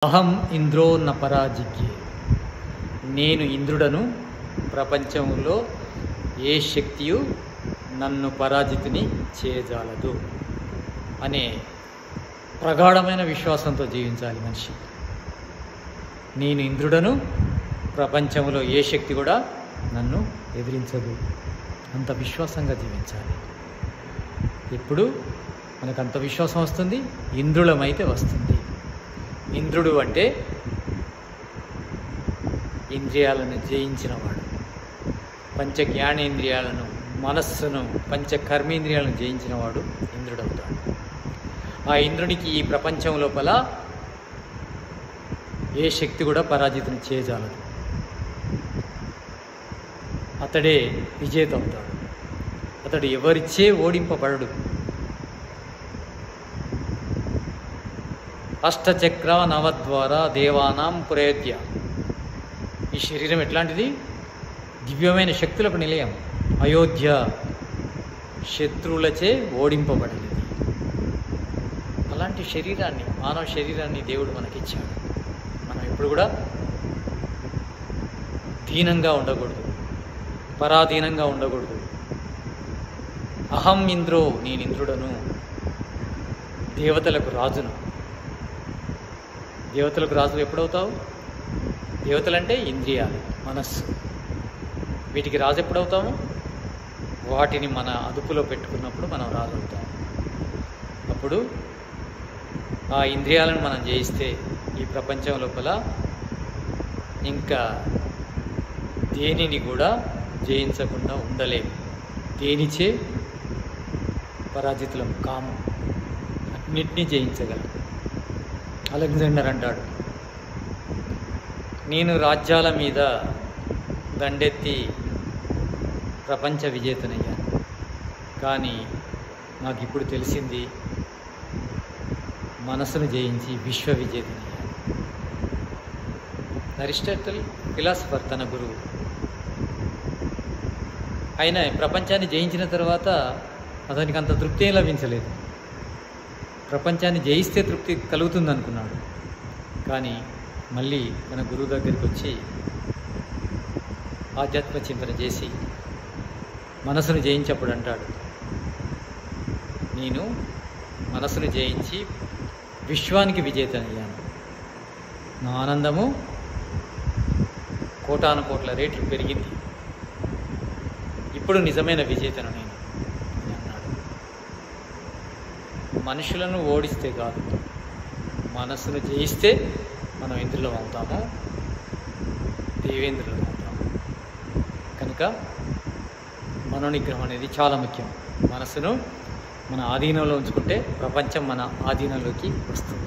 అహం ఇంద్రో న పరాజిత్యే, నేను ఇంద్రుడను, ప్రపంచంలో ఏ శక్తియు నన్ను పరాజితుని చేయజాలదు అనే ప్రగాఢమైన విశ్వాసంతో జీవించాలి మనిషి. నేను ఇంద్రుడను, ప్రపంచంలో ఏ శక్తి కూడా నన్ను ఎదిరించదు, అంత విశ్వాసంగా జీవించాలి. ఎప్పుడు మనకు అంత విశ్వాసం వస్తుంది, ఇంద్రులమైతే వస్తుంది. ఇంద్రుడు అంటే ఇంద్రియాలను జయించినవాడు, పంచ జ్ఞానేంద్రియాలను, మనస్సును, పంచ కర్మేంద్రియాలను జయించినవాడు ఇంద్రుడు అవుతాడు. ఆ ఇంద్రునికి ఈ ప్రపంచం లోపల ఏ శక్తి కూడా పరాజితం చేయజాలదు. అతడే విజేత అవుతాడు. అతడు ఎవరిచే ఓడింపబడడు. అష్టచక్ర నవద్వార దేవానాం పురేత్య. ఈ శరీరం ఎట్లాంటిది? దివ్యమైన శక్తులకు నిలయం. అయోధ్య శత్రువులచే ఓడింపబడలేదు. అలాంటి శరీరాన్ని, మానవ శరీరాన్ని దేవుడు మనకిచ్చాడు. మనం ఎప్పుడు కూడా దీనంగా ఉండకూడదు, పరాధీనంగా ఉండకూడదు. అహం ఇంద్రో, నేను ఇంద్రుడను, దేవతలకు రాజును. దేవతలకు రాజు ఎప్పుడవుతావు? దేవతలంటే ఇంద్రియాలు, మనస్సు. వీటికి రాజు ఎప్పుడవుతాము? వాటిని మన అదుపులో పెట్టుకున్నప్పుడు మనం రాజు అవుతాము. అప్పుడు ఆ ఇంద్రియాలను మనం జయిస్తే ఈ ప్రపంచం లోపల ఇంకా దేనిని కూడా జయించకుండా ఉండలేము. దేనిచే పరాజితులం కాము, అన్నిటినీ జయించగలం. అలెగ్జాండర్ అంటాడు, నేను రాజ్యాల మీద దండెత్తి ప్రపంచ విజేతనయ్యాను, కానీ నాకు ఇప్పుడు తెలిసింది మనసును జయించి విశ్వ విజేతనయ్యాను. అరిస్టాటిల్ ఫిలాసఫర్, తన గురువు. ఆయన ప్రపంచాన్ని జయించిన తర్వాత అతనికి అంత తృప్తి ఏం లభించలేదు. ప్రపంచాన్ని జయిస్తే తృప్తి కలుగుతుంది అనుకున్నాడు. కానీ మళ్ళీ మన గురువు దగ్గరికి వచ్చి ఆధ్యాత్మిక చింతన చేసి మనసును జయించప్పుడు అంటాడు, నేను మనసును జయించి విశ్వానికి విజేతనయ్యాను. నా ఆనందము కోటాను కోట్ల రేట్లు పెరిగింది. ఇప్పుడు నిజమైన విజేతను నేను అన్నాడు. మనుషులను ఓడిస్తే కాదు, మనస్సును జయిస్తే మనం ఇంద్రులం అవుతాము, దేవేంద్రులం అవుతాము. కనుక మనోనిగ్రహం అనేది చాలా ముఖ్యం. మనసును మన ఆధీనంలో ఉంచుకుంటే ప్రపంచం మన ఆధీనంలోకి వస్తుంది.